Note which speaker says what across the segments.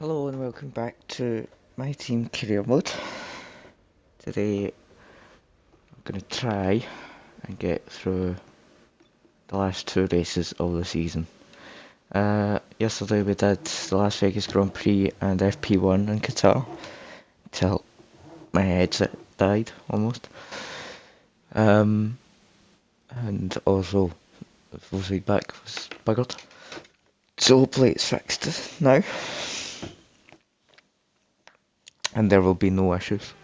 Speaker 1: Hello and welcome back to my team career mode. Today I'm going to try and get through the last two races of the season. Yesterday we did the Las Vegas Grand Prix and FP1 in Qatar till my headset died almost. And also the full feedback was buggered. So hopefully it's fixed now and there will be no issues.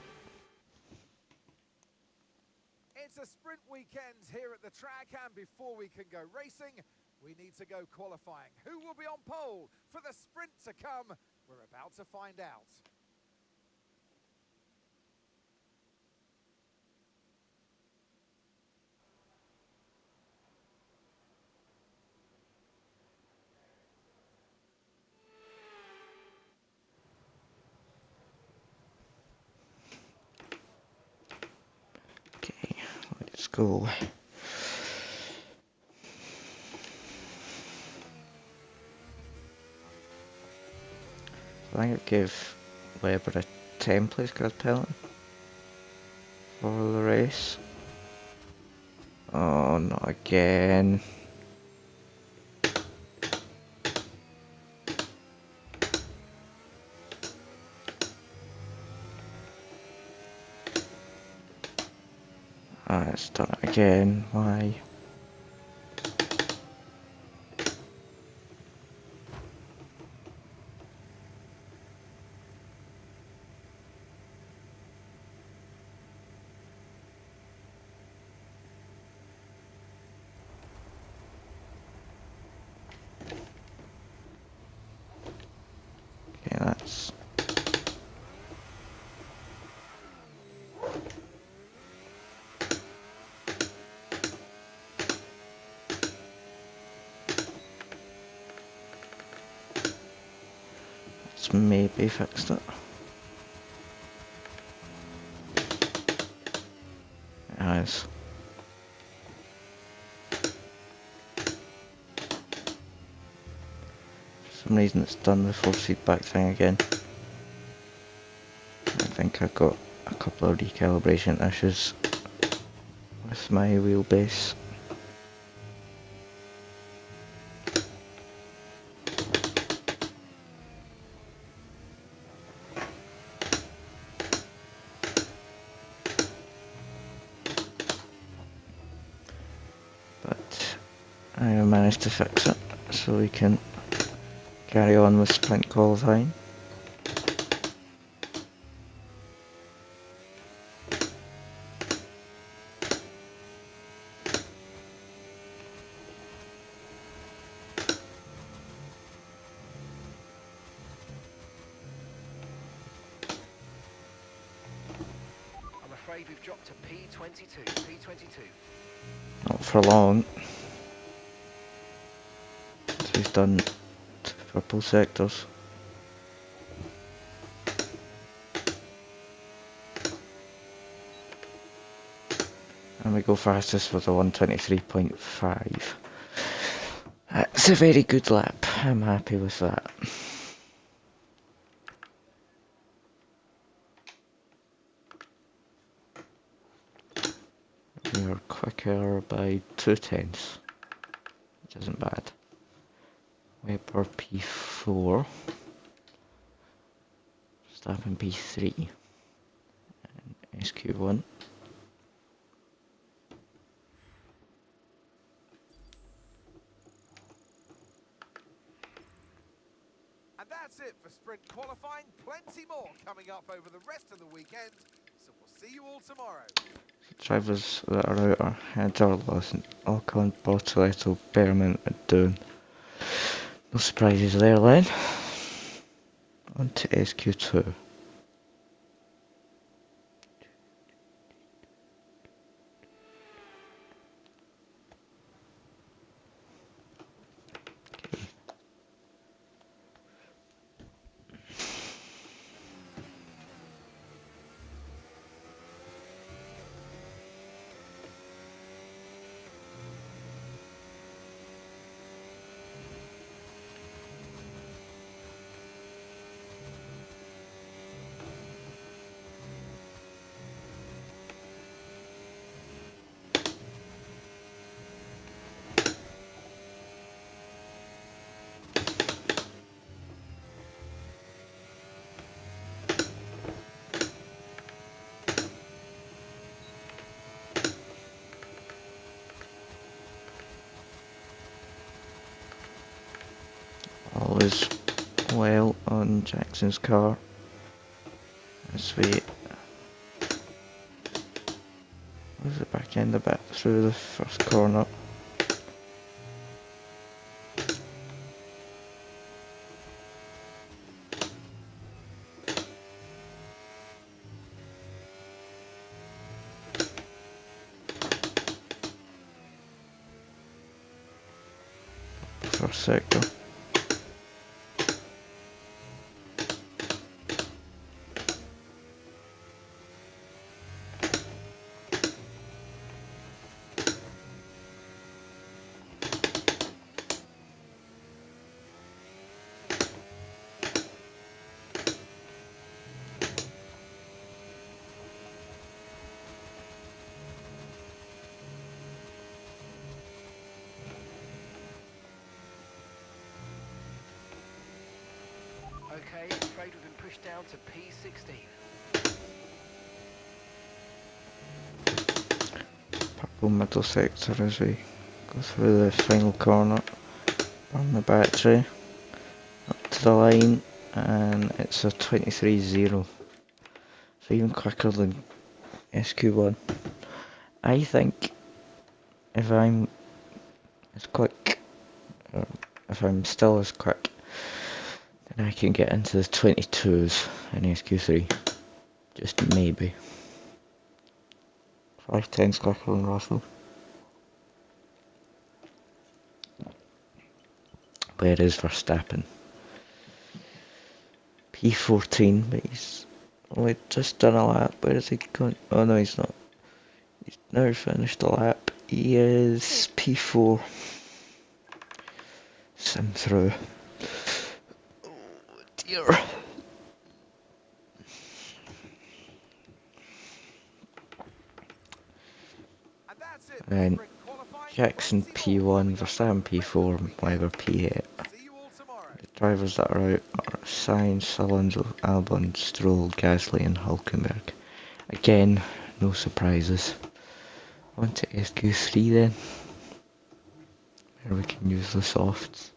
Speaker 2: It's a sprint weekend here at the track, and before we can go racing, we need to go qualifying. Who will be on pole for the sprint to come? We're about to find out.
Speaker 1: Okay, let's go. I think it gave Webber a 10 place grid penalty for the race. Oh, not again. Ah, it's done it again. Why? Okay, that's... It's maybe fixed it. It has. For some reason it's done the force feedback thing again. I think I got a couple of recalibration issues with my wheelbase. But I managed to fix it so we can carry on with sprint qualifying.
Speaker 3: I'm afraid we've dropped to P22.
Speaker 1: Not for long. So we've done two purple sectors. And we go fastest with a 123.5. It's a very good lap. I'm happy with that. We are quicker by 2/10, which isn't bad. Weber P4. Verstappen P3. And SQ1.
Speaker 2: And that's it for sprint qualifying. Plenty more coming up over the rest of the weekend. So we'll see you all tomorrow.
Speaker 1: Drivers that are out are Hedger, Lawson, Ocon, Bortoletto, Berman and Doon. No surprises there then. On to SQ2. as well on Jackson's car as we move the back end a bit through the first corner. First sector.
Speaker 3: Okay, I'm afraid we've been pushed down to P16.
Speaker 1: Purple middle sector as we go through the final corner. Burn the battery up to the line, and it's a 23.0, so even quicker than SQ1. I think if I'm as quick, or if I'm still as quick, then I can get into the 22s in SQ3. Just maybe. 5/10 quicker than Russell. Where is Verstappen? P14, but he's only just done a lap. Where is he going? Oh no, he's not. He's now finished a lap. He is P4. Sim through. Oh dear.
Speaker 2: And that's it.
Speaker 1: And
Speaker 2: Sprint qualifying.
Speaker 1: Jackson P1, Verstappen P4, Weber P8.
Speaker 2: See you all tomorrow.
Speaker 1: The drivers that are out are Sainz, Alonso, Albon, Stroll, Gasly and Hulkenberg. Again, no surprises. On to SQ3 then, where we can use the softs.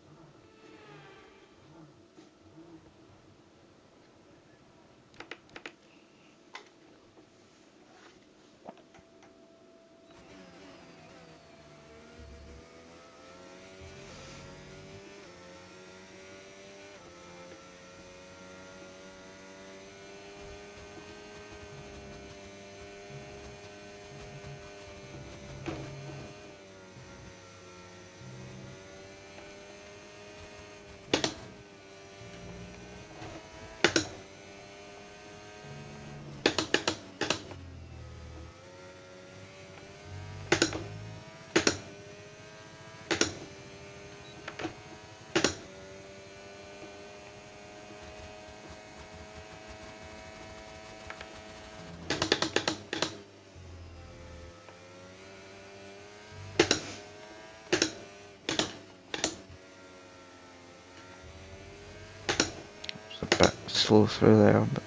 Speaker 1: A bit slow through there, but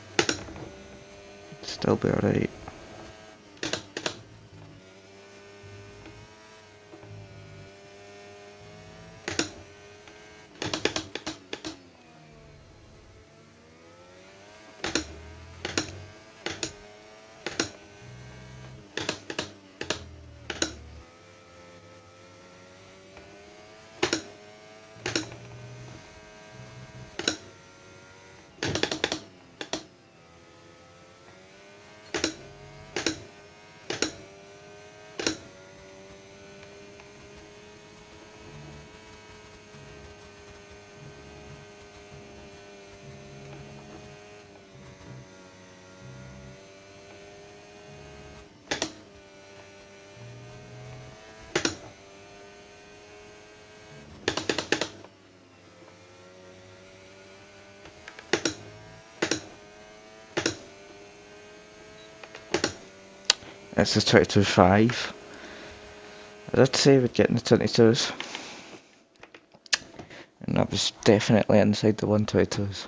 Speaker 1: still be alright. It's the 22.5. I did say we'd get in the 22s. And that was definitely inside the 122s.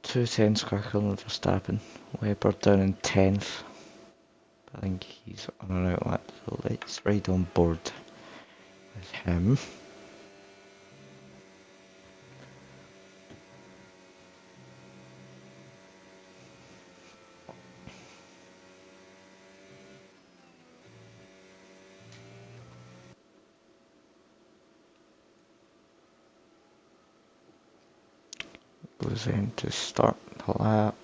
Speaker 1: Two tenths quicker than Verstappen. Weber down in 10th. I think he's on an outlet, so let's ride on board with him. Goes in to start the lap.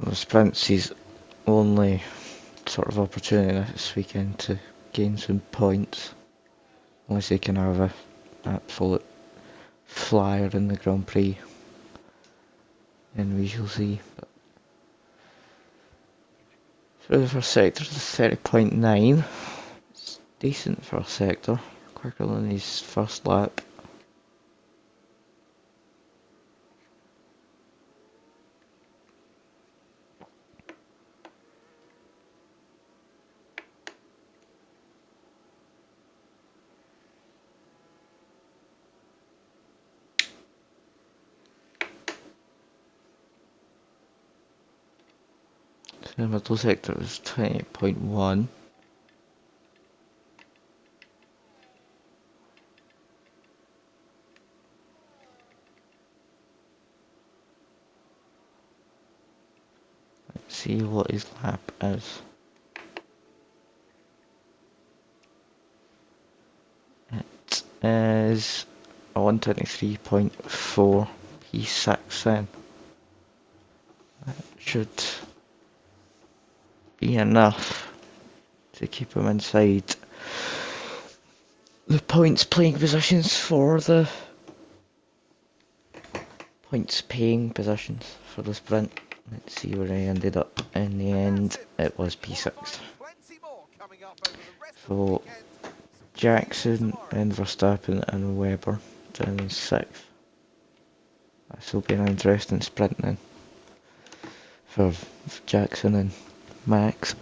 Speaker 1: The sprint's his only sort of opportunity this weekend to gain some points, unless he can have an absolute flyer in the Grand Prix, and we shall see. But through the first sector, it's 30.9. It's decent for a sector, quicker than his first lap. The middle sector was 20.1. Let's see what his lap is. It is a 123.4 P6 then. That should be enough to keep him inside the points playing positions for the points paying positions for the sprint. Let's see where I ended up in the end. It was P6.
Speaker 2: Plenty more coming up over the rest of the
Speaker 1: So
Speaker 2: weekend.
Speaker 1: Jackson and Verstappen and Webber down in 6th. This will be an interesting sprint then for Jackson and Max.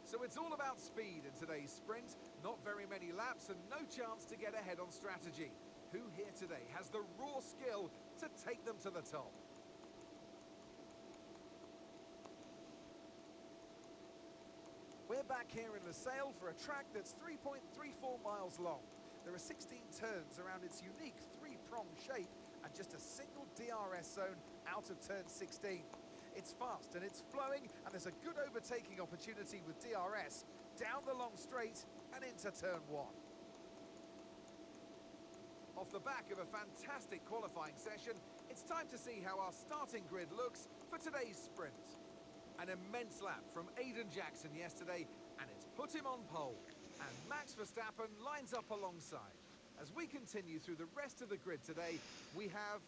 Speaker 2: So it's all about speed in today's sprint. Not very many laps and no chance to get ahead on strategy. Who here today has the raw skill to take them to the top? We're back here in Losail for a track that's 3.34 miles long. There are 16 turns around its unique three-prong shape and just a single DRS zone out of turn 16. It's fast and it's flowing, and there's a good overtaking opportunity with DRS down the long straight and into turn 1. Off the back of a fantastic qualifying session, it's time to see how our starting grid looks for today's sprint. An immense lap from Aiden Jackson yesterday, and it's put him on pole. And Max Verstappen lines up alongside. As we continue through the rest of the grid today, we have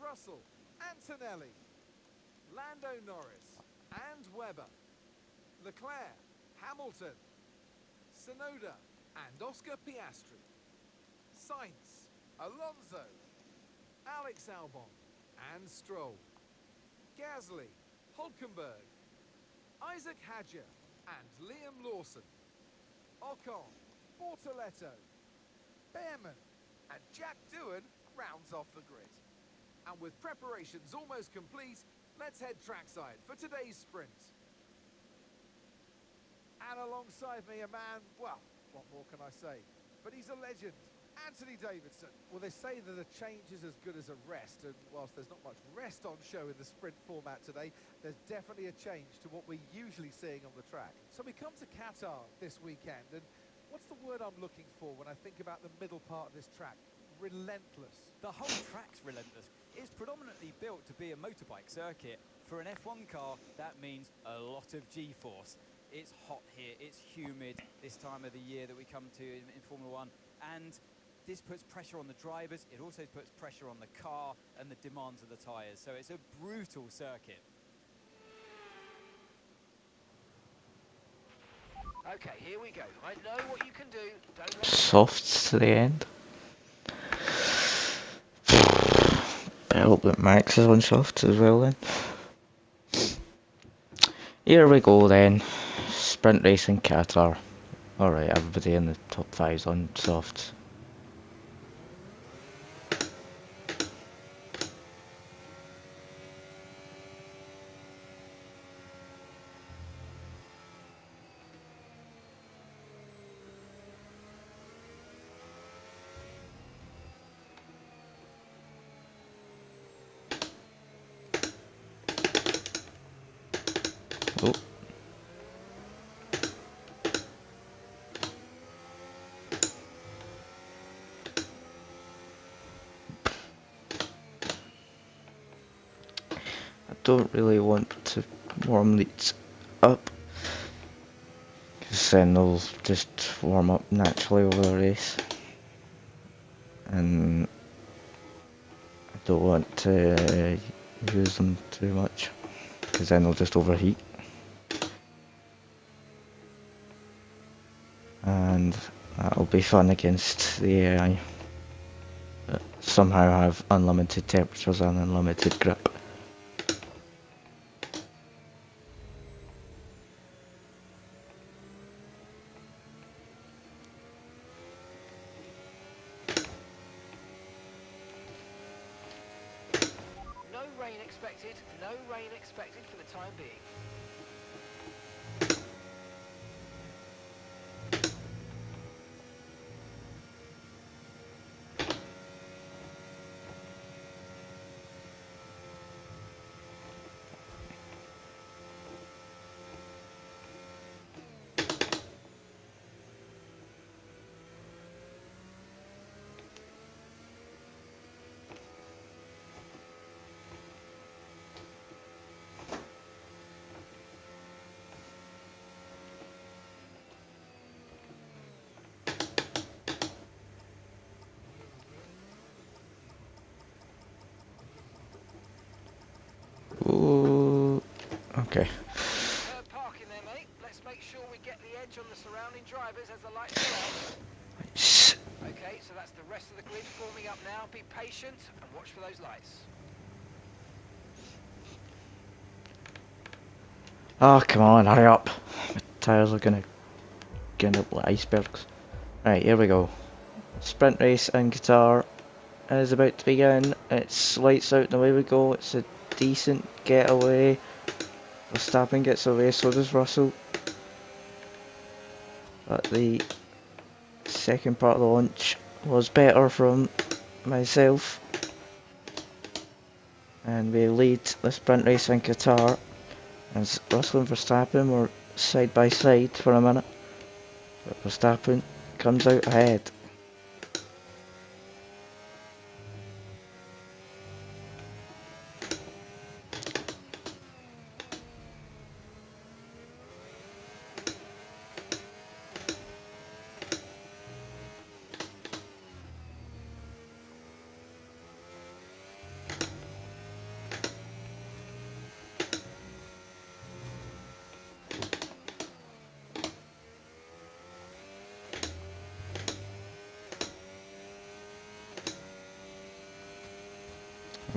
Speaker 2: Russell, Antonelli, Lando Norris, and Webber, Leclerc, Hamilton, Tsunoda, and Oscar Piastri, Sainz, Alonso, Alex Albon, and Stroll, Gasly, Hulkenberg, Isaac Hadjar, and Liam Lawson, Ocon, Bortoletto, Behrman, and Jack Doohan rounds off the grid. And with preparations almost complete, let's head trackside for today's sprint. And alongside me, a man, well, what more can I say? But he's a legend, Anthony Davidson. Well, they say that a change is as good as a rest, and whilst there's not much rest on show in the sprint format today, there's definitely a change to what we're usually seeing on the track. So we come to Qatar this weekend, and what's the word I'm looking for when I think about the middle part of this track? Relentless.
Speaker 4: The whole track's relentless. It's predominantly built to be a motorbike circuit. For an F1 car, that means a lot of G-force. It's hot here, it's humid this time of the year that we come to in Formula 1, and this puts pressure on the drivers. It also puts pressure on the car and the demands of the tyres. So it's a brutal circuit.
Speaker 3: Okay, here we go. I know what you can do. Don't let
Speaker 1: Softs to the end. I hope that Max is on softs as well then. Here we go then. Sprint racing Qatar. Alright, everybody in the top 5's on softs. Oh. I don't really want to warm these up, because then they'll just warm up naturally over the race, and I don't want to use them too much, because then they'll just overheat. And that'll be fun against the AI that somehow have unlimited temperatures and unlimited grip.
Speaker 3: no rain expected. No rain expected for the time being.
Speaker 1: Ooh, okay.
Speaker 3: Parking there, mate. Let's make sure we get the edge on the surrounding drivers as the lights go on.
Speaker 1: Nice.
Speaker 3: Okay, so that's the rest of the grid forming up now. Be patient and watch for those lights.
Speaker 1: Oh, come on, hurry up. tyres are gonna end up like icebergs. Right, here we go. Sprint race in Qatar is about to begin. It's lights out and away we go. It's a decent getaway. Verstappen gets away, so does Russell. But the second part of the launch was better from myself. And we lead the sprint race in Qatar as Russell and Verstappen were side by side for a minute. But Verstappen comes out ahead.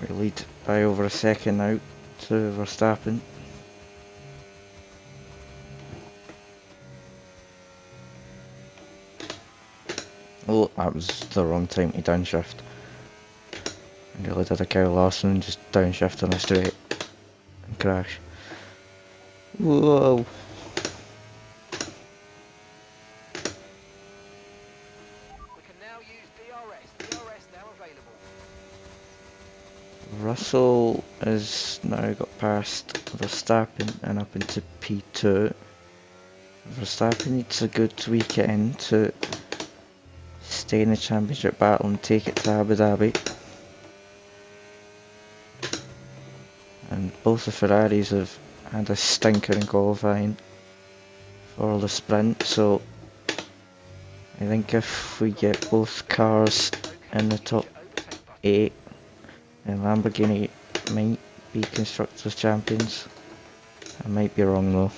Speaker 1: We lead by over a second now to Verstappen. Oh, that was the wrong time to downshift. I nearly did a Kyle Larson and just downshift on a straight and crash. Whoa!
Speaker 3: We can now use DRS. DRS now available.
Speaker 1: Russell has now got past Verstappen and up into P2. Verstappen needs a good weekend to stay in the championship battle and take it to Abu Dhabi. And both the Ferraris have had a stinker in qualifying for the sprint, so I think if we get both cars in the top 8, then Lamborghini might be Constructors' Champions. I might be wrong though.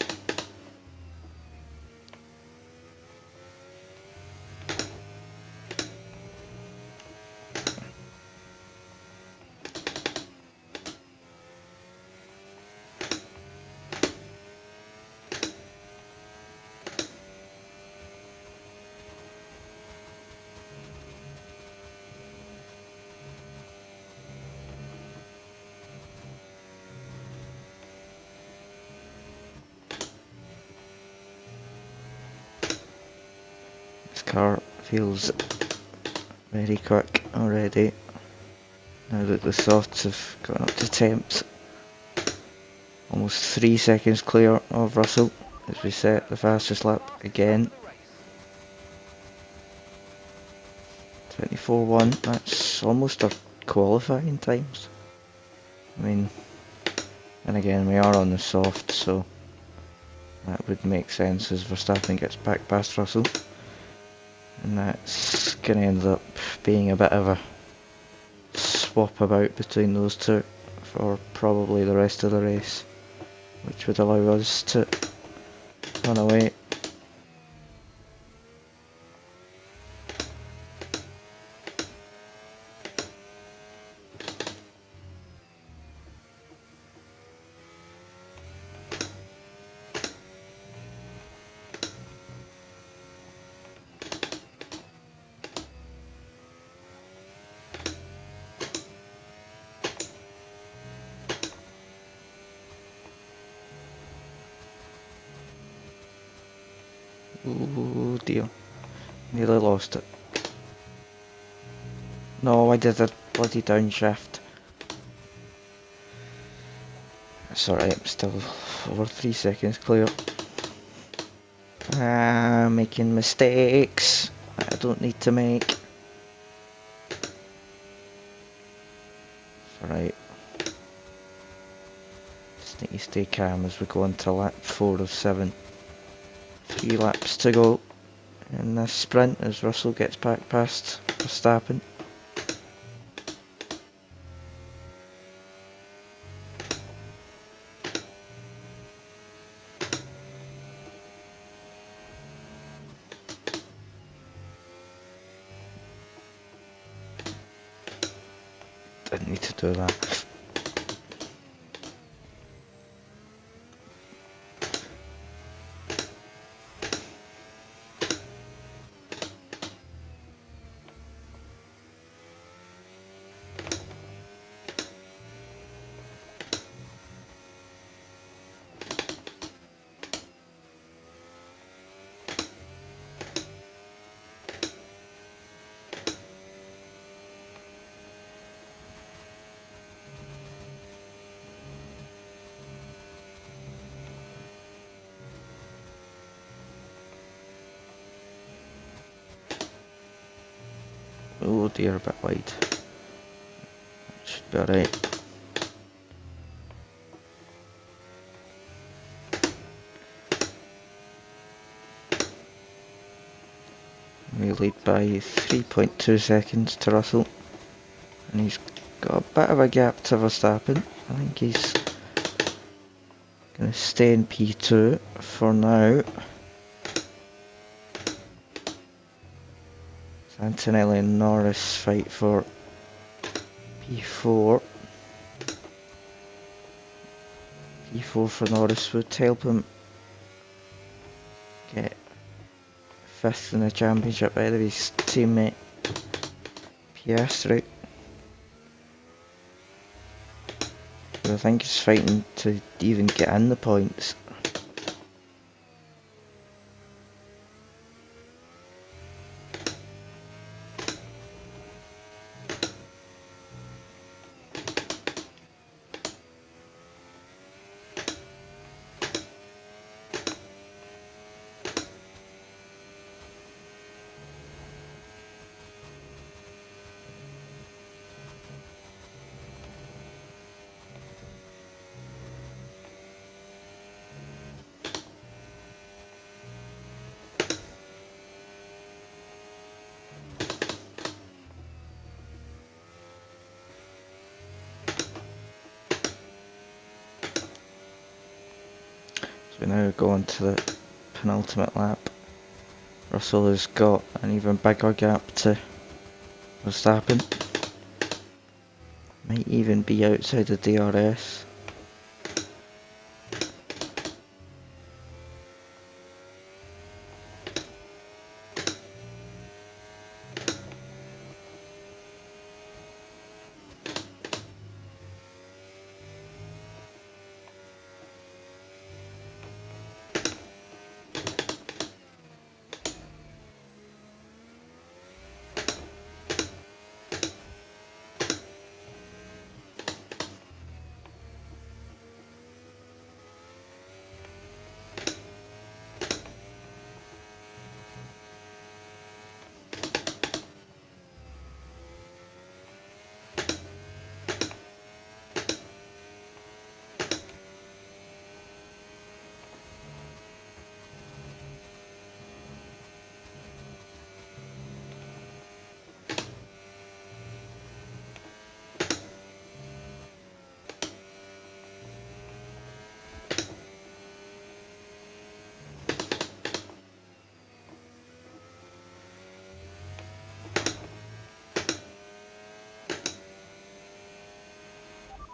Speaker 1: This car feels very quick already, now that the softs have gone up to temps. Almost 3 seconds clear of Russell as we set the fastest lap again. 24.1, that's almost our qualifying times. I mean, and again we are on the soft, so that would make sense as Verstappen gets back past Russell. And that's going to end up being a bit of a swap about between those two for probably the rest of the race, which would allow us to run away. Oh dear, nearly lost it. No, I did a bloody downshift. It's alright, I'm still over 3 seconds clear. Making mistakes I don't need to make. It's alright. Just need to stay calm as we go into lap 4 of 7. 3 laps to go in this sprint as Russell gets back past Verstappen. Didn't need to do that. Oh dear, a bit wide. Should be alright. We lead by 3.2 seconds to Russell, and he's got a bit of a gap to Verstappen. I think he's going to stay in P2 for now. So Antonelli and Norris fight for P4. P4 for Norris would help him get 5th in the championship ahead of his teammate Piastri. But I think he's fighting to even get in the points. So we now go on to the penultimate lap. Russell has got an even bigger gap to Verstappen. Might even be outside the DRS.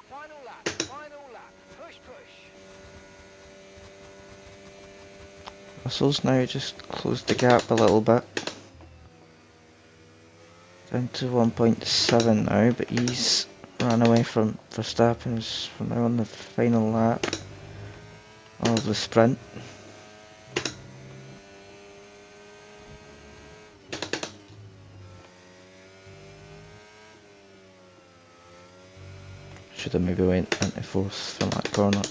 Speaker 3: Final lap. Push, push.
Speaker 1: Russell's now just closed the gap a little bit. Down to 1.7 now, but he's ran away from Verstappen. Is now on the final lap of the sprint. Should have maybe went into 4th from that corner.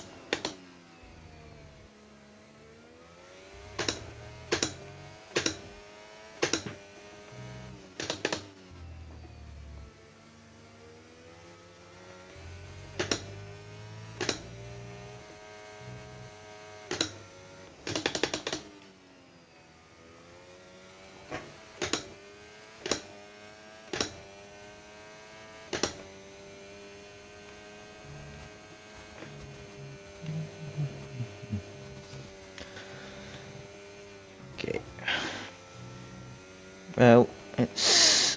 Speaker 1: Okay. Well, it's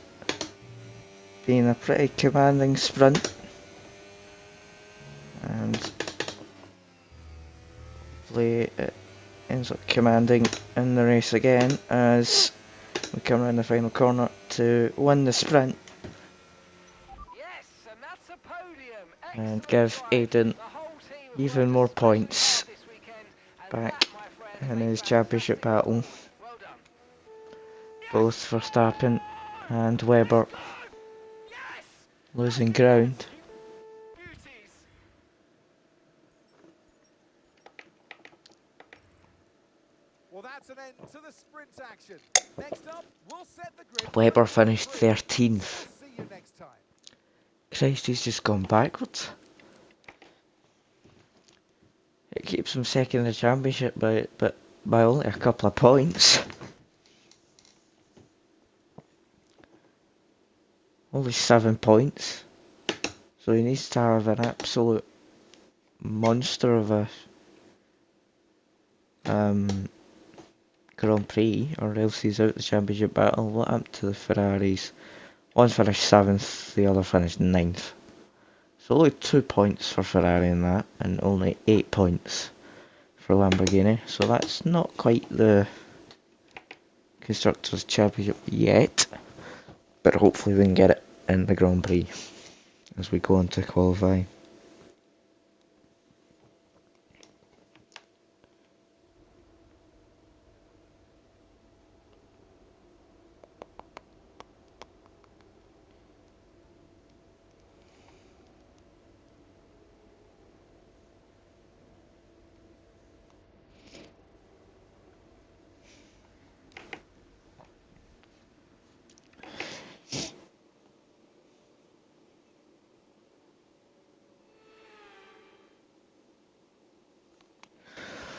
Speaker 1: been a pretty commanding sprint, and hopefully it ends up commanding in the race again as we come around the final corner to win the sprint
Speaker 3: Yes, and that's a podium.
Speaker 1: and
Speaker 3: Excellent
Speaker 1: give
Speaker 3: driving.
Speaker 1: Aiden
Speaker 3: The whole team have
Speaker 1: even
Speaker 3: worked
Speaker 1: more
Speaker 3: especially
Speaker 1: points
Speaker 3: hard this weekend, and
Speaker 1: back
Speaker 3: that, my friends,
Speaker 1: in
Speaker 3: makes
Speaker 1: his
Speaker 3: for a
Speaker 1: championship
Speaker 3: fantastic
Speaker 1: battle.
Speaker 3: performance. Well done.
Speaker 1: Both Verstappen and Webber
Speaker 3: Yes!
Speaker 1: losing ground.
Speaker 3: Beauties.
Speaker 2: Well, that's an end to the sprint action. action. Next up, we'll set the grid for
Speaker 1: Weber
Speaker 2: the Grand
Speaker 1: finished
Speaker 2: Prix.
Speaker 1: 13th.
Speaker 2: We'll see you next time.
Speaker 1: Christ, he's just gone backwards. It keeps him second in the championship by only a couple of points. Only 7 points. So he needs to have an absolute monster of a Grand Prix, or else he's out the championship battle. What happened to the Ferraris? One finished 7th, the other finished 9th. So only 2 points for Ferrari in that, and only 8 points for Lamborghini. So that's not quite the Constructors' Championship yet, but hopefully we can get it in the Grand Prix as we go on to qualify.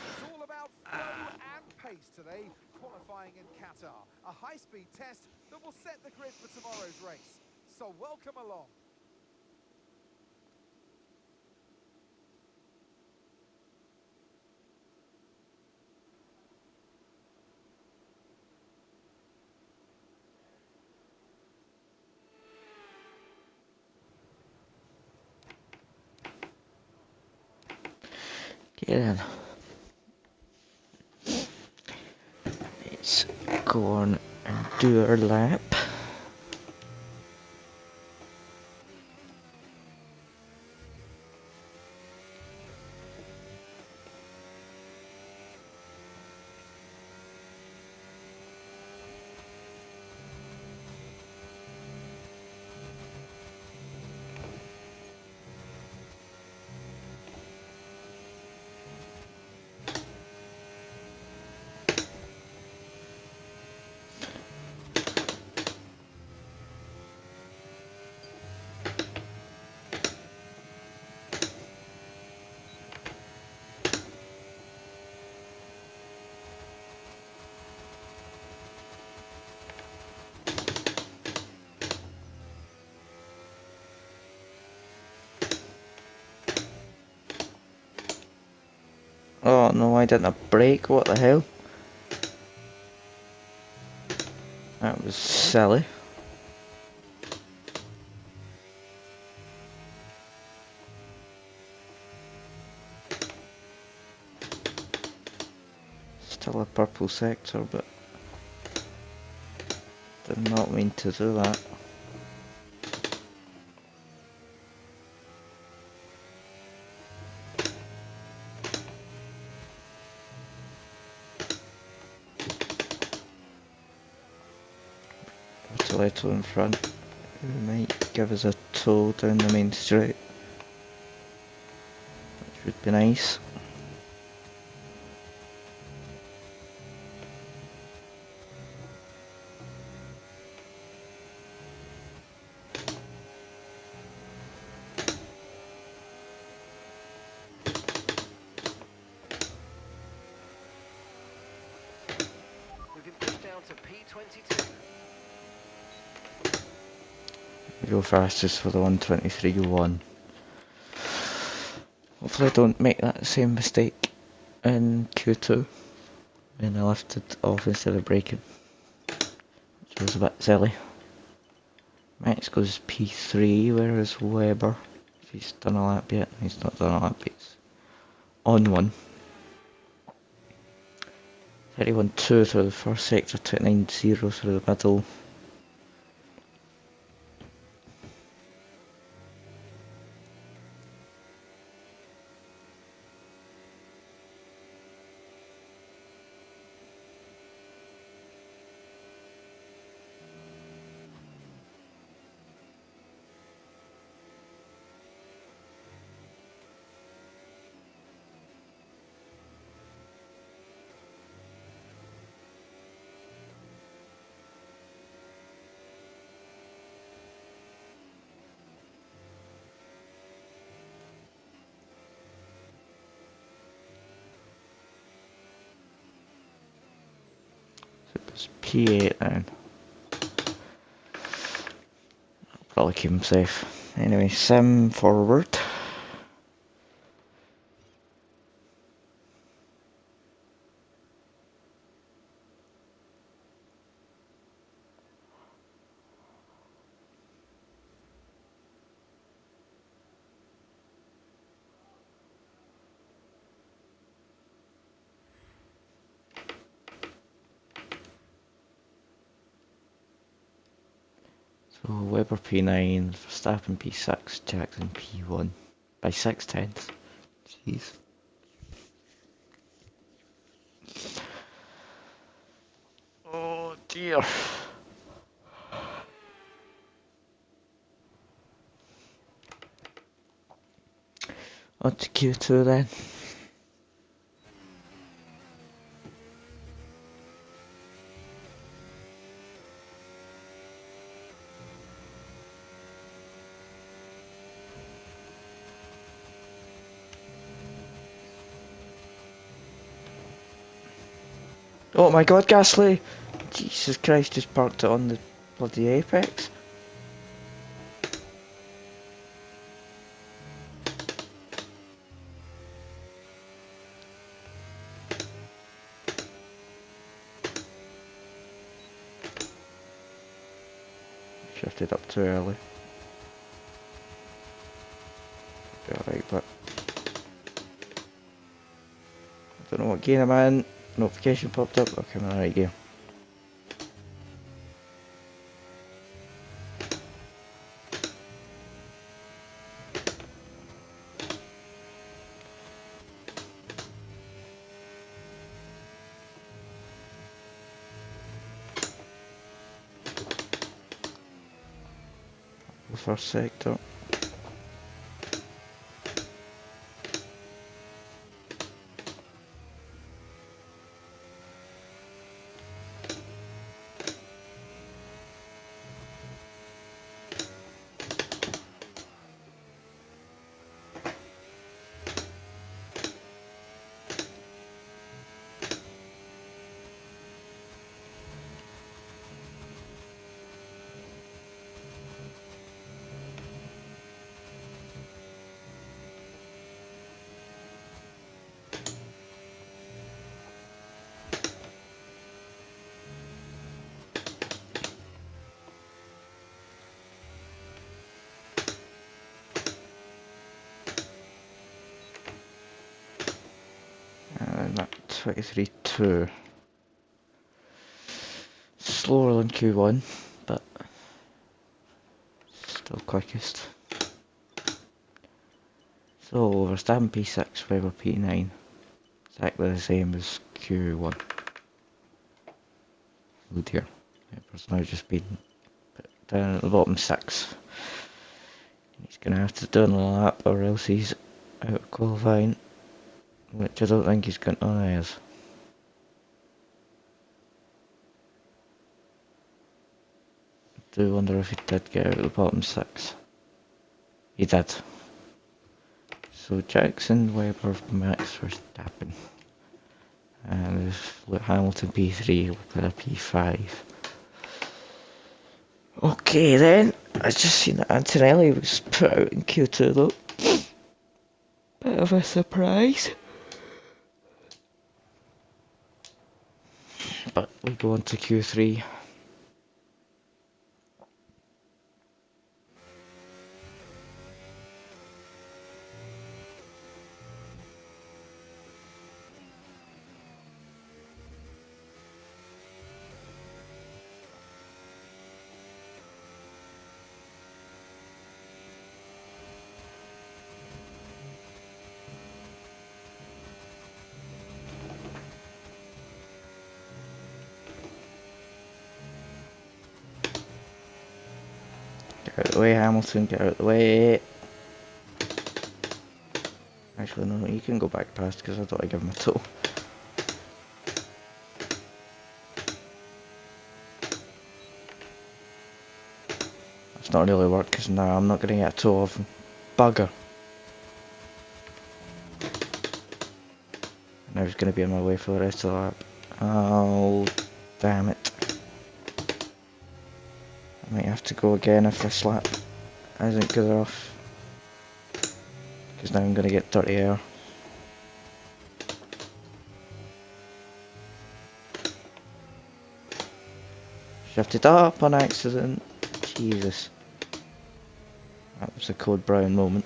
Speaker 2: It's all about flow and pace today, qualifying in Qatar. A high-speed test that will set the grid for tomorrow's race. So welcome along.
Speaker 1: Get in. Let's go on and do our lap. Oh no, I didn't brake, what the hell? That was silly. Still a purple sector, but did not mean to do that. Toledo in front, who might give us a tow down the main straight, which would be nice.
Speaker 3: We've been pushed down to P22.
Speaker 1: We go fastest for the 123.1. Hopefully I don't make that same mistake in Q2 when I lifted off instead of braking, which was a bit silly. Max goes P3, whereas Weber, if he's done a lap yet, he's not done a lap, he's on one. 31.2 through the first sector, 29.0 through the middle. It's P8 then. Probably keep him safe. Anyway, sim forward. So Weber P9, Verstappen P6, Jackson P1 by 6/10. Jeez. Oh dear. On to Q2 then. Oh my god, Gasly! Jesus Christ, just parked it on the bloody apex. Shifted up too early. Be alright, but I don't know what gear I'm in. Notification popped up. Okay, I'm in the right gear. The first sector. And that 23.2. Slower than Q1, but still quickest. So Verstappen P6, Weber P9. Exactly the same as Q1. Oh dear. Weber's now just been put down at the bottom 6. He's going to have to do another lap or else he's out of qualifying. Which I don't think he's going to. Oh, he is. I do wonder if he did get out of the bottom 6. He did. So Jackson, Weber, Max Verstappen. And there's Hamilton P3, Leclerc P5. Okay then, I just seen that Antonelli was put out in Q2 though. Bit of a surprise. But we go on to Q3. Get out of the way, Hamilton, get out of the way. Actually, no, you can go back past because I thought I'd give him a tow. That's not really worked because now I'm not going to get a tow of him. Bugger. Now he's going to be on my way for the rest of the lap. Oh, damn it. Might have to go again if this lap isn't good enough. Because now I'm going to get dirty air. Shifted up on accident. Jesus. That was a Code Brown moment.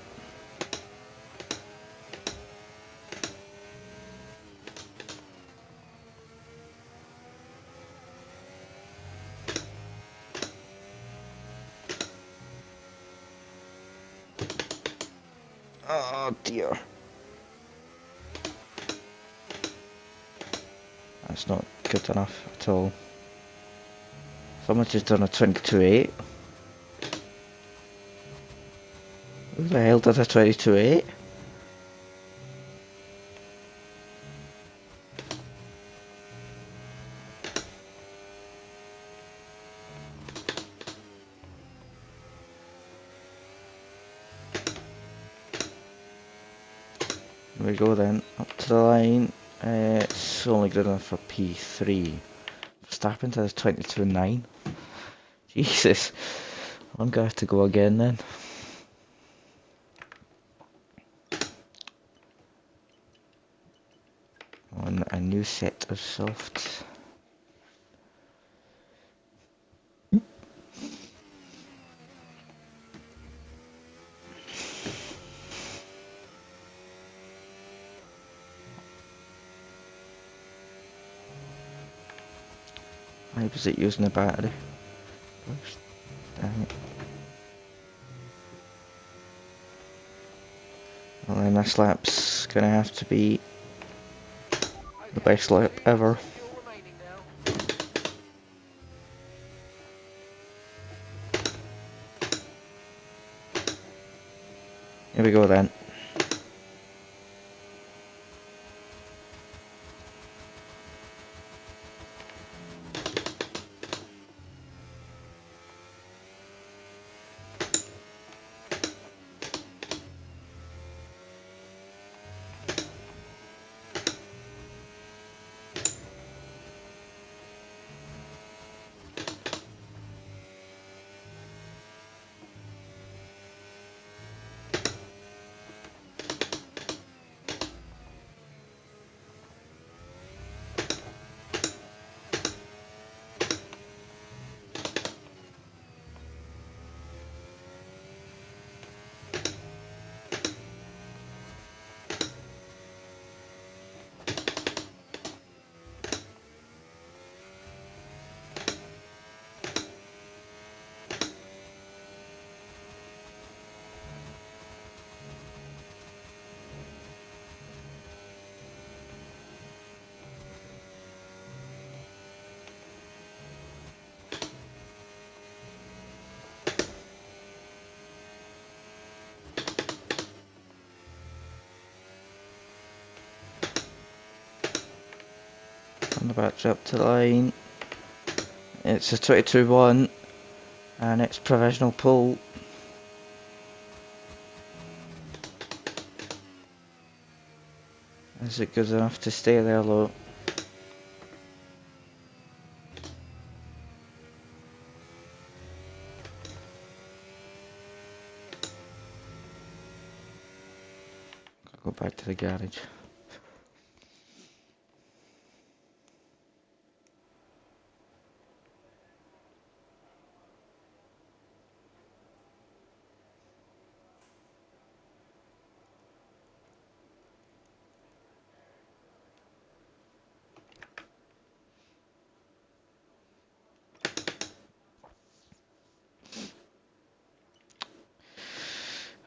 Speaker 1: Oh dear. That's not good enough at all. Someone just done a 22.8. Who the hell did a 22.8? Here we go then, up to the line. It's only good enough for P3. Verstappen to 22.9. Jesus, I'm gonna have to go again then. On a new set of softs. Why was it using the battery? Gosh, dang it. Well then this lap's gonna have to be the best lap ever.
Speaker 3: Fuel remaining now.
Speaker 1: Here we go then. On the back up to the line. It's a 22.1 and it's provisional pole. Is it good enough to stay there low? Go back to the garage.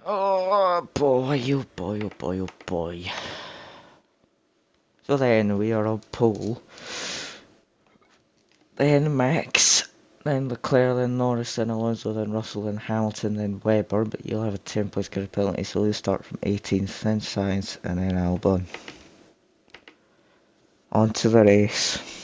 Speaker 1: Oh boy, oh boy, oh boy, oh boy. So then we are on pole. Then Max, then Leclerc, then Norris, then Alonso, then Russell, then Hamilton, then Webber. But you'll have a 10 place grid penalty, so we'll start from 18th, then Sainz, and then Albon. On to the race.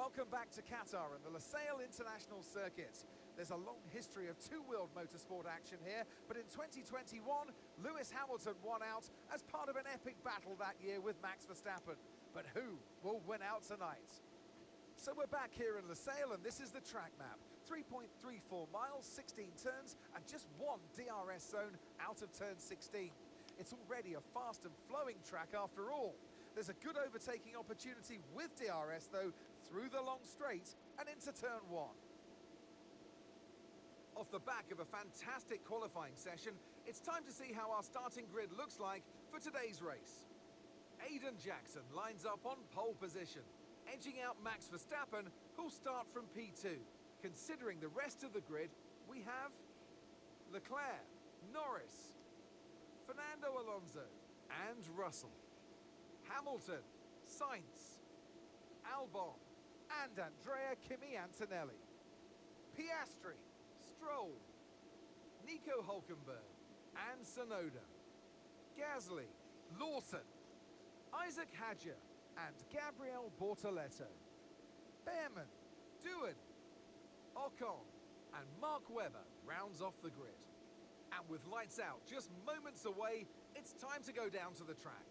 Speaker 2: Welcome back to Qatar and the Lusail International Circuit. There's a long history of two-wheeled motorsport action here, but in 2021, Lewis Hamilton won out as part of an epic battle that year with Max Verstappen. But who will win out tonight? So we're back here in Lusail, and this is the track map. 3.34 miles, 16 turns, and just one DRS zone out of turn 16. It's already a fast and flowing track after all. There's a good overtaking opportunity with DRS, though, through the long straight and into turn 1. Off the back of a fantastic qualifying session, it's time to see how our starting grid looks like for today's race. Aiden Jackson lines up on pole position, edging out Max Verstappen, who'll start from P2. Considering the rest of the grid, we have Leclerc, Norris, Fernando Alonso, and Russell. Hamilton, Sainz, Albon, and Andrea Kimi Antonelli. Piastri, Stroll, Nico Hulkenberg, and Tsunoda. Gasly, Lawson, Isaac Hadjar, and Gabriel Bortoleto. Behrman, Doohan, Ocon, and Mark Webber rounds off the grid. And with lights out just moments away, it's time to go down to the track.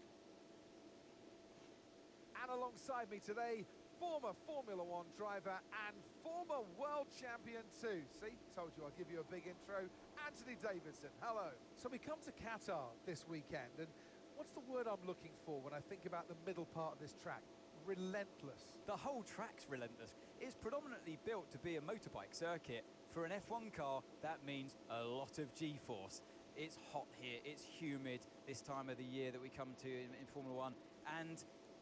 Speaker 2: And alongside me today, former Formula One driver and former world champion too. See, told you I'd give you a big intro. Anthony Davidson, hello. So we come to Qatar this weekend, and what's the word I'm looking for when I think about the middle part of this track? Relentless.
Speaker 4: The whole track's relentless. It's predominantly built to be a motorbike circuit. For an F1 car, that means a lot of G-force. It's hot here, it's humid this time of the year that we come to in Formula One, and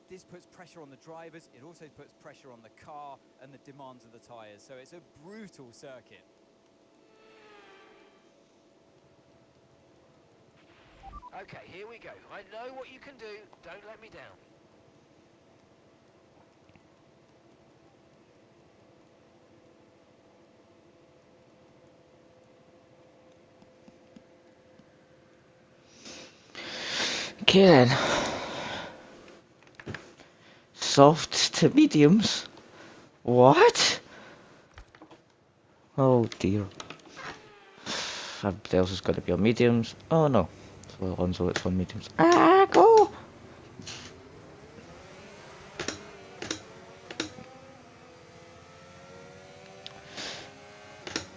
Speaker 4: this puts pressure on the drivers. It also puts pressure on the car and the demands of the tyres. So it's a brutal circuit.
Speaker 3: Okay, here we go. I know what you can do. Don't let me down.
Speaker 1: Okay then. Soft to mediums? What? Oh dear. Everybody else is going to be on mediums. Oh no. So Alonso, it's on mediums. Ah, go!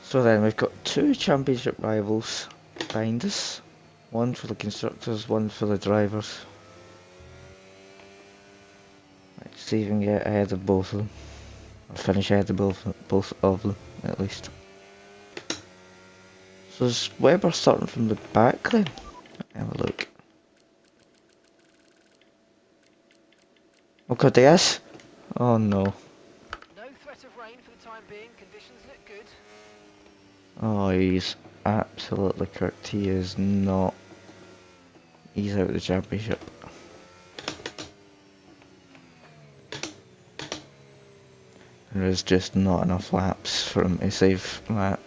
Speaker 1: So then we've got two championship rivals behind us. One for the constructors, one for the drivers. Let's see if we can get ahead of both of them. Or finish ahead of both of them, at least. So is Webber starting from the back then? Have a look. Oh god, yes? Oh no.
Speaker 3: No threat of rain for the time being. Conditions look good.
Speaker 1: Oh, he's absolutely cooked. He is not. He's out of the championship. There is just not enough laps for him to save that.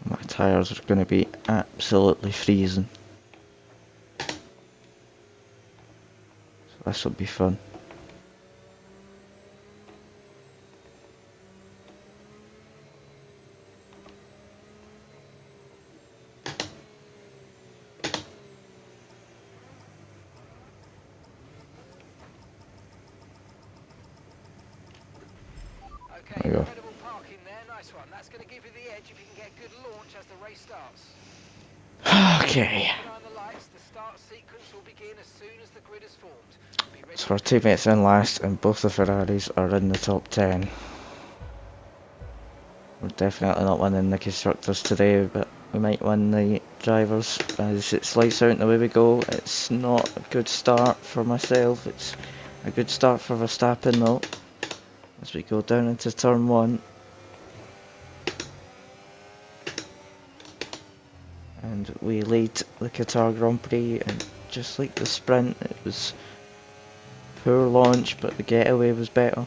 Speaker 1: My tyres are going to be absolutely freezing. So this will be fun.
Speaker 3: Okay,
Speaker 1: There you go.
Speaker 3: incredible parking there. Nice one. That's going to give you the edge if you can get good launch as the race starts.
Speaker 1: Okay.
Speaker 3: Keep an eye on the lights. The start sequence will begin as soon as the grid is formed. Be ready
Speaker 1: So we're 2 minutes in last, and both the Ferraris are in the top 10. We're definitely not winning the constructors today, but we might win the drivers. As it's lights out and away we go. It's not a good start for myself. It's a good start for Verstappen though. As we go down into turn 1. And we lead the Qatar Grand Prix, and just like the sprint, it was poor launch, but the getaway was better.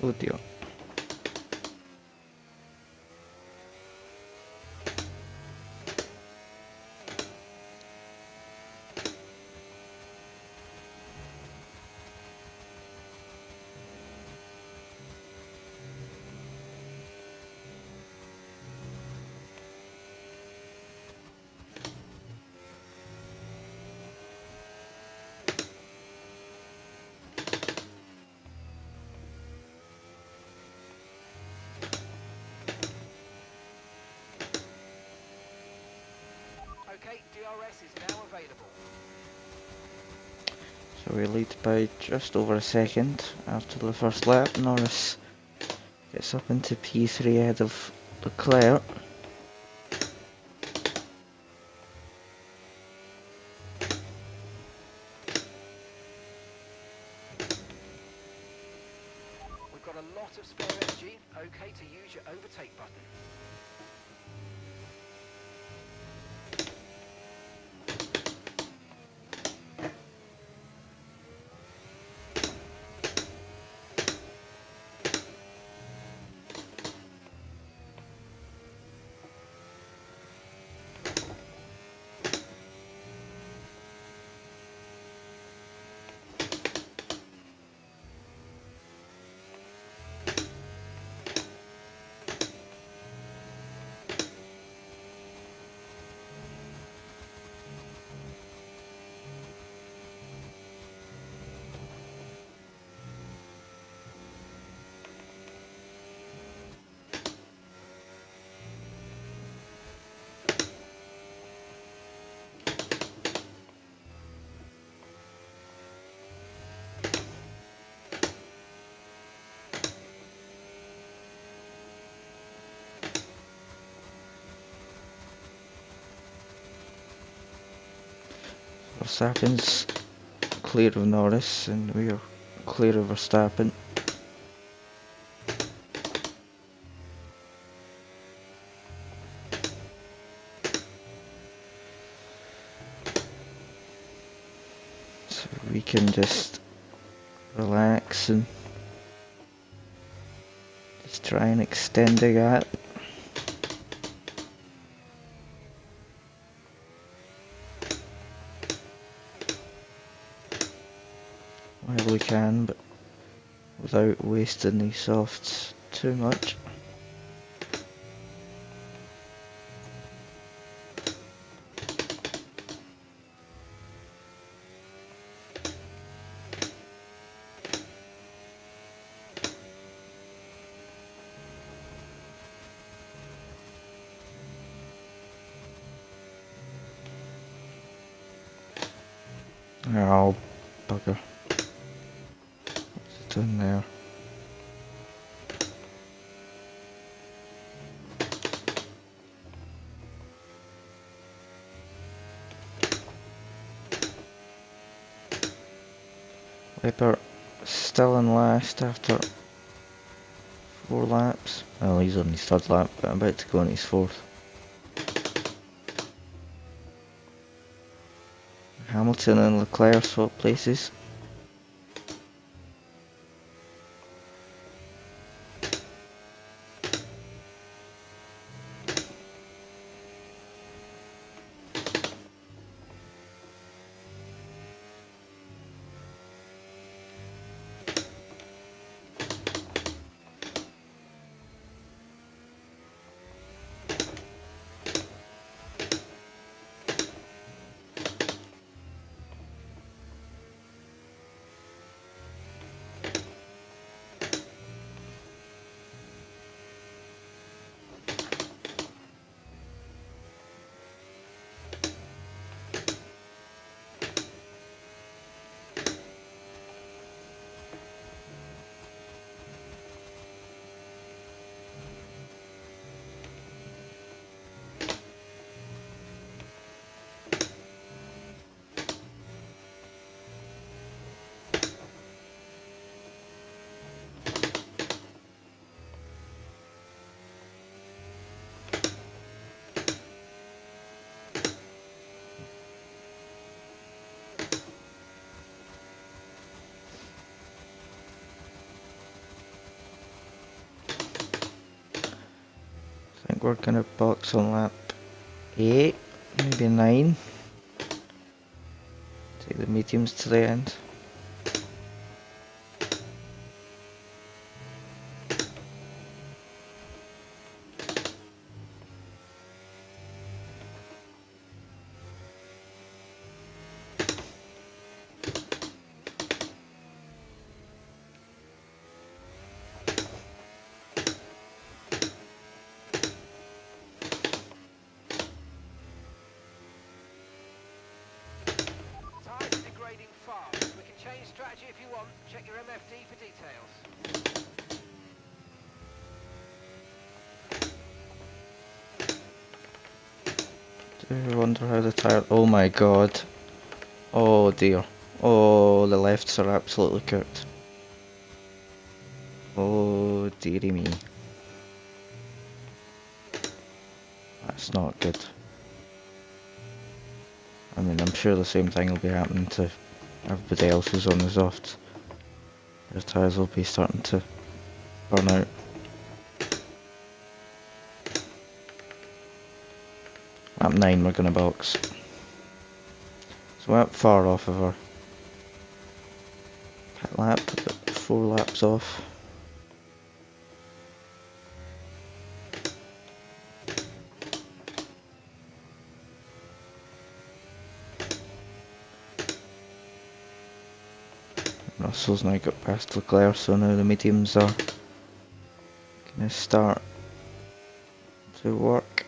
Speaker 1: Oh dear.
Speaker 3: Okay, DRS is now available.
Speaker 1: So we lead by just over a second after the first lap. Norris gets up into P3 ahead of Leclerc.
Speaker 3: We've got a lot of spare energy. Okay to use your overtake button.
Speaker 1: Verstappen's clear of Norris, and we are clear of Verstappen. So we can just relax and just try and extend the gap. While we can, but without wasting these softs too much. Oh, bugger. What's it done there? Webber still in last after 4 laps. Well, he's on his 3rd lap, but I'm about to go on his 4th. Hamilton and Leclerc swap places. think we're gonna box on lap 8, maybe 9. Take the mediums to the end.
Speaker 3: Tyres are degrading fast. We can change strategy if you want. Check your MFD for details.
Speaker 1: Do you wonder how the tyre... Oh my god. Oh dear. Oh, the lefts are absolutely cooked. Oh dearie me. That's not good. I mean, I'm sure the same thing will be happening to everybody else who's on the softs. Their tyres will be starting to burn out. Lap 9 we're going to box. So we're not far off of our pit lap, but 4 laps off. Russell's now got past Leclerc, so now the mediums are going to start to work,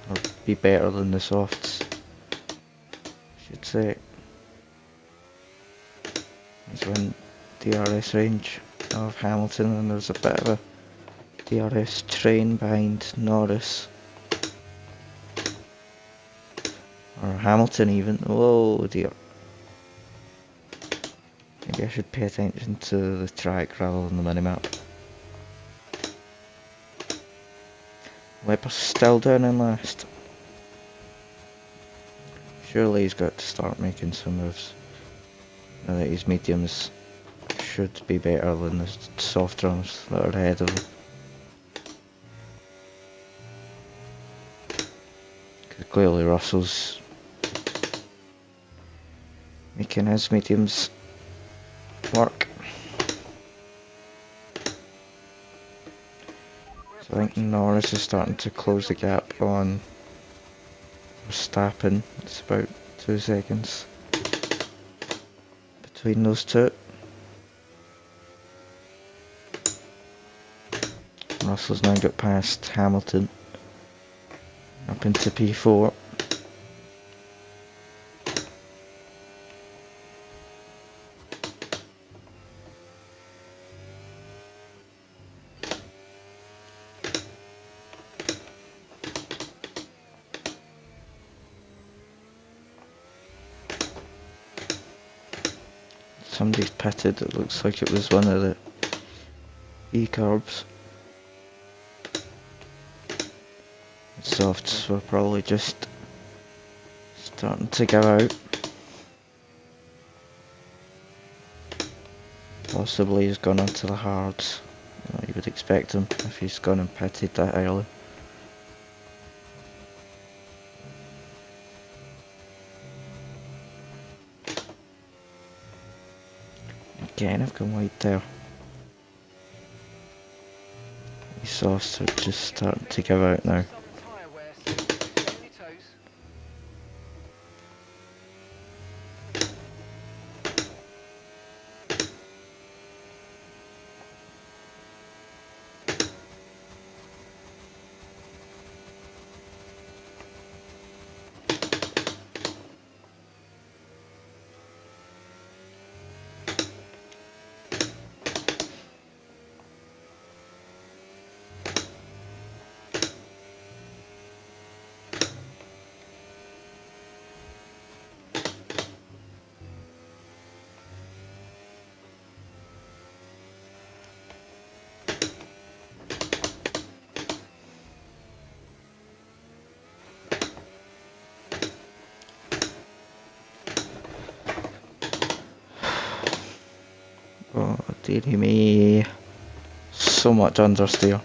Speaker 1: or be better than the softs, I should say. He's in DRS range of Hamilton, and there's a bit of a DRS train behind Norris. Or Hamilton even. Oh dear. Maybe I should pay attention to the track rather than the minimap. Webber's still down in last. Surely he's got to start making some moves. Now that his mediums should be better than the soft drums that are ahead of him. Because clearly Russell's making his mediums work. So I think Norris is starting to close the gap on Verstappen. It's about 2 seconds between those two. Russell's now got past Hamilton up into P4. Somebody's pitted, it looks like it was one of the E-carbs. Softs were probably just starting to give out. Possibly he's gone onto the hards. You would expect him if he's gone and pitted that early. Again, I've gone wide there. These softs are just starting to give out now.
Speaker 3: Some tyre wear, so stay on your toes.
Speaker 1: Oh dearie me. So much understeer.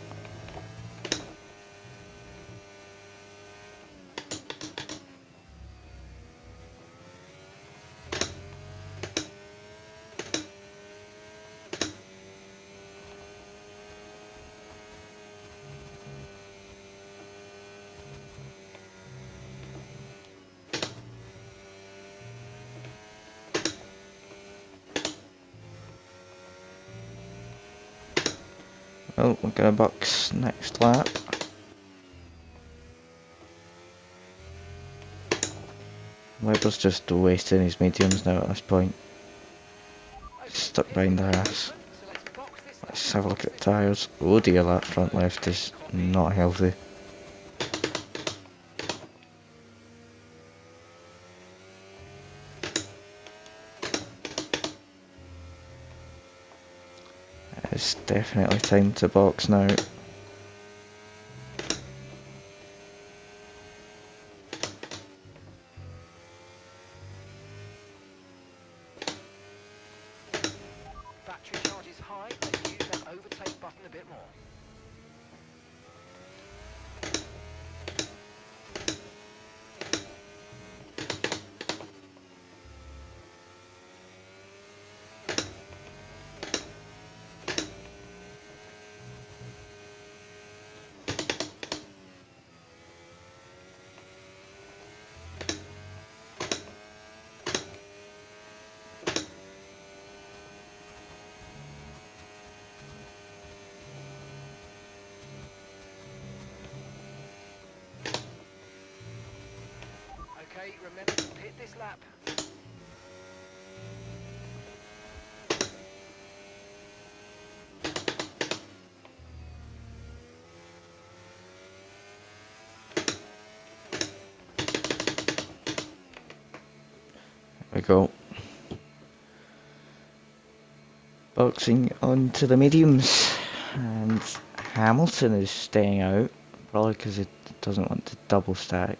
Speaker 1: Well, we're gonna box next lap. Weber's just wasting his mediums now at this point. Stuck behind the Haas. Let's have a look at the tyres. Oh dear, that front left is not healthy. It's definitely time to box now.
Speaker 3: Battery charge is high, let's use that overtake button a bit more. Okay, remember to hit this lap.
Speaker 1: There we go. Boxing onto the mediums, and Hamilton is staying out, probably because he doesn't want to double stack.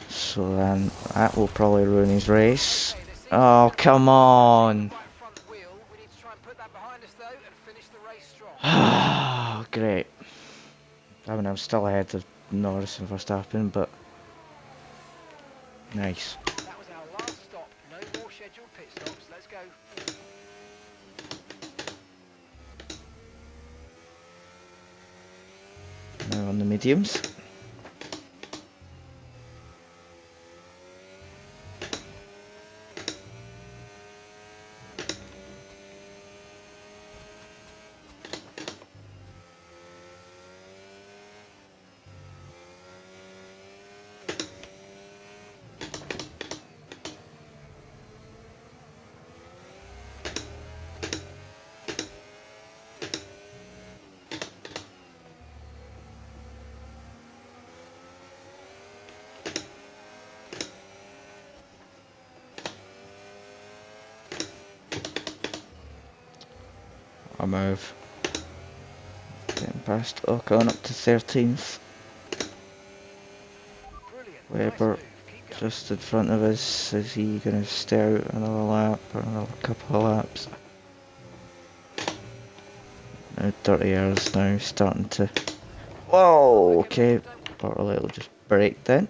Speaker 1: So then that will probably ruin his race. Oh, come on!
Speaker 3: Right front wheel. We need to try and put that behind us though and finish the race strong.
Speaker 1: Ah, great. I mean, I'm still ahead of Norris and Verstappen, but nice.
Speaker 3: That was our last stop. No more scheduled pit stops. Let's go.
Speaker 1: Now on the mediums. I move. Getting past Ocon up to 13th.
Speaker 3: Brilliant.
Speaker 1: Weber
Speaker 3: Nice move. Keep going.
Speaker 1: just in front of us. Is he going to stay out another lap or another couple of laps? Now 30 hours now, starting to... Whoa, okay. Bartlett will just break then.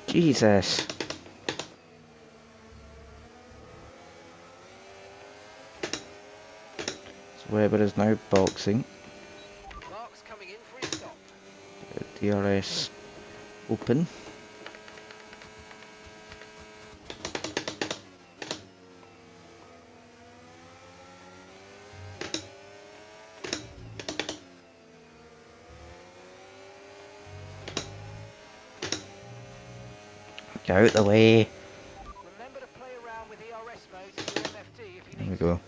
Speaker 1: Jesus. So Weber is now boxing.
Speaker 3: Mark's coming in for his stop.
Speaker 1: DRS open. Get out the way.
Speaker 3: Remember to play around with ERS modes in your MFD if you
Speaker 1: There we
Speaker 3: need
Speaker 1: go.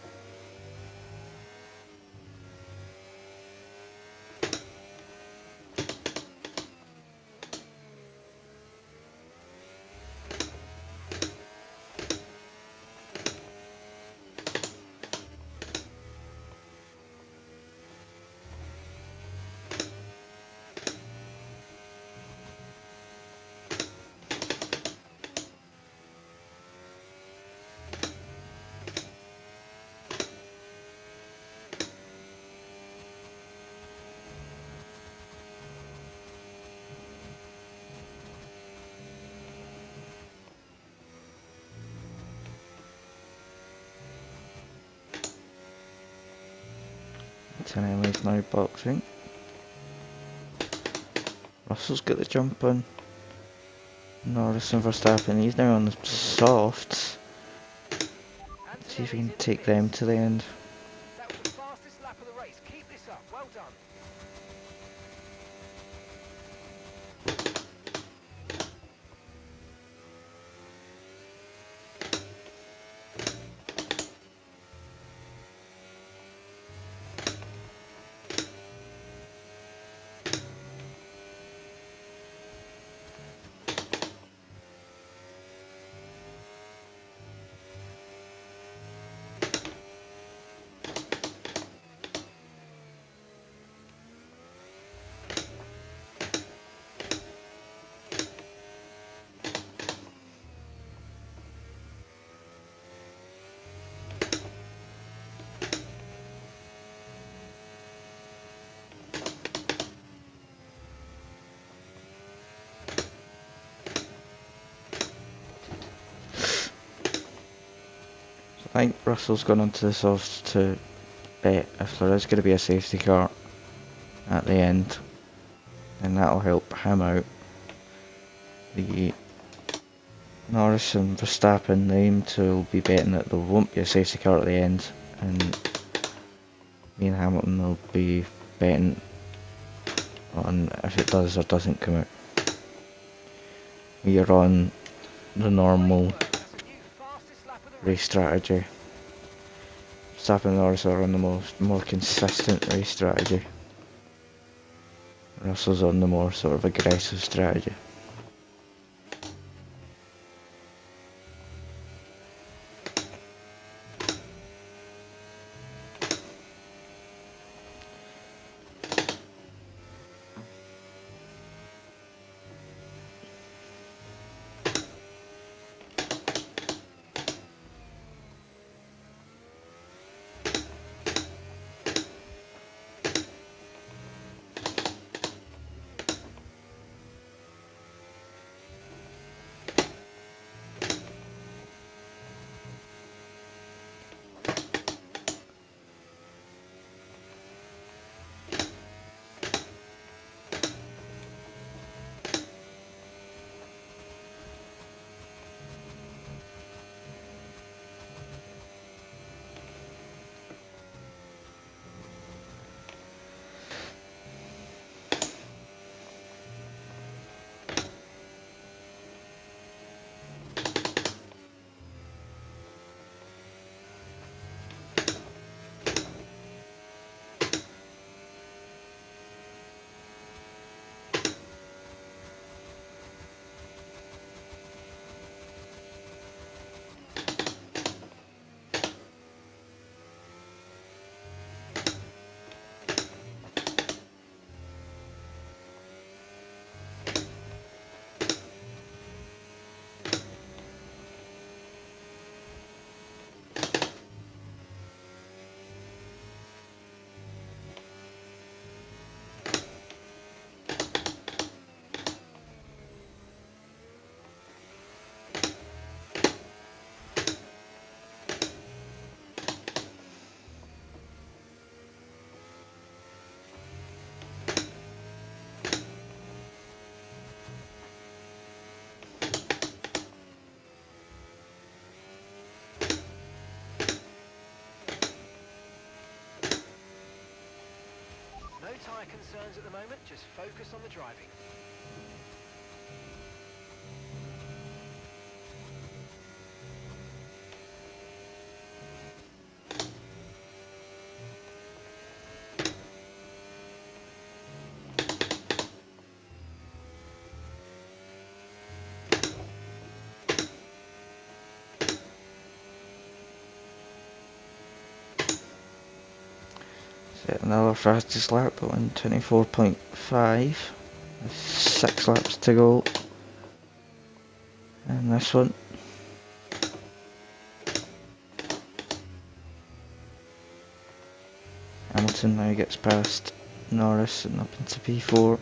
Speaker 1: Antonelli's now boxing. Russell's got the jump on Norris and Verstappen. He's now on the softs. See if he can take them to the end.
Speaker 3: That was the fastest lap of the race. Keep this up. Well done.
Speaker 1: I think Russell's gone onto the softs to bet if there is going to be a safety car at the end, then that'll help him out. The Norris and Verstappen, the aim to will be betting that there won't be a safety car at the end, and me and Hamilton will be betting on if it does or doesn't come out. We are on the normal
Speaker 3: That's a new fastest lap of the
Speaker 1: race strategy. Verstappen and Norris are on the more consistent race strategy. Russell's on the more sort of aggressive strategy.
Speaker 3: No tyre concerns at the moment, just focus on the driving.
Speaker 1: Set another fastest lap at 1:24.5. 6 laps to go. And this one. Hamilton now gets past Norris and up into P4.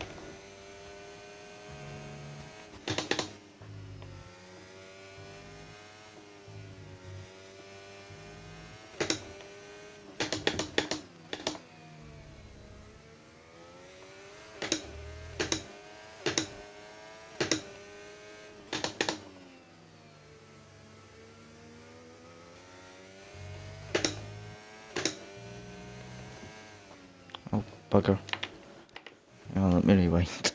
Speaker 1: bugger. Oh, let me rewind.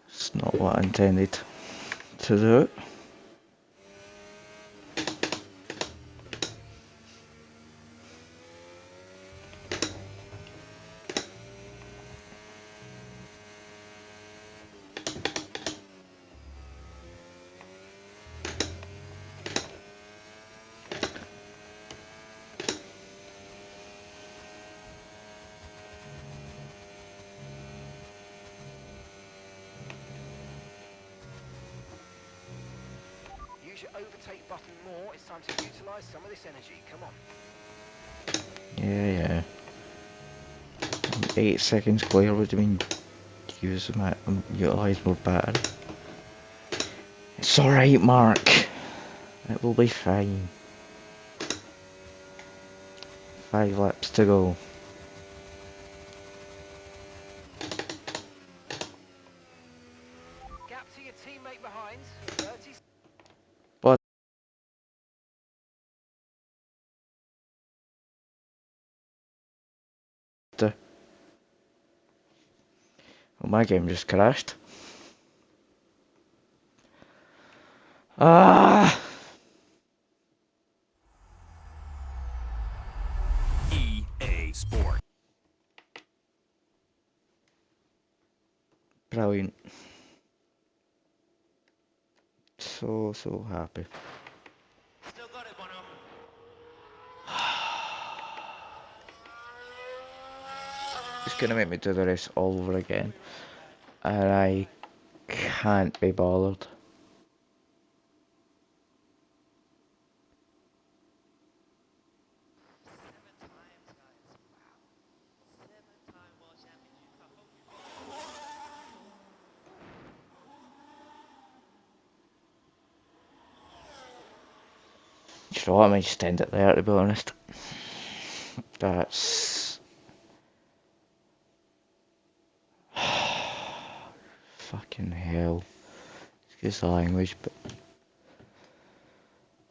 Speaker 1: It's not what I intended to do.
Speaker 3: Use your overtake button more. It's time to utilise some of this energy. Come on.
Speaker 1: Yeah. 8 seconds clear, what do you mean? Use my utilise more battery. It's alright, Mark. It will be fine. 5 laps to go.
Speaker 3: Gap to your teammate behind. 30.
Speaker 1: But well, my game just crashed. Ah!
Speaker 5: EA Sport.
Speaker 1: Brilliant. So happy.
Speaker 5: Still got it, Bono.
Speaker 1: It's gonna make me do the race all over again. And I can't be bothered. You know what, I might just end it there, to be honest. That's... fucking hell. Excuse the language, but...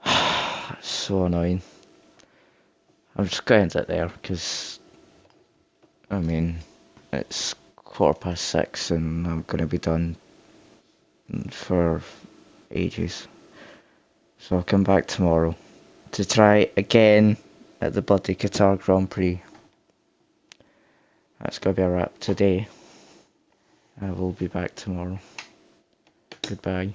Speaker 1: that's so annoying. I'm just going to end it there, because... I mean... it's 6:15 and I'm gonna be done for ages. So I'll come back tomorrow to try again at the bloody Qatar Grand Prix. That's gonna be a wrap today. I will be back tomorrow. Goodbye.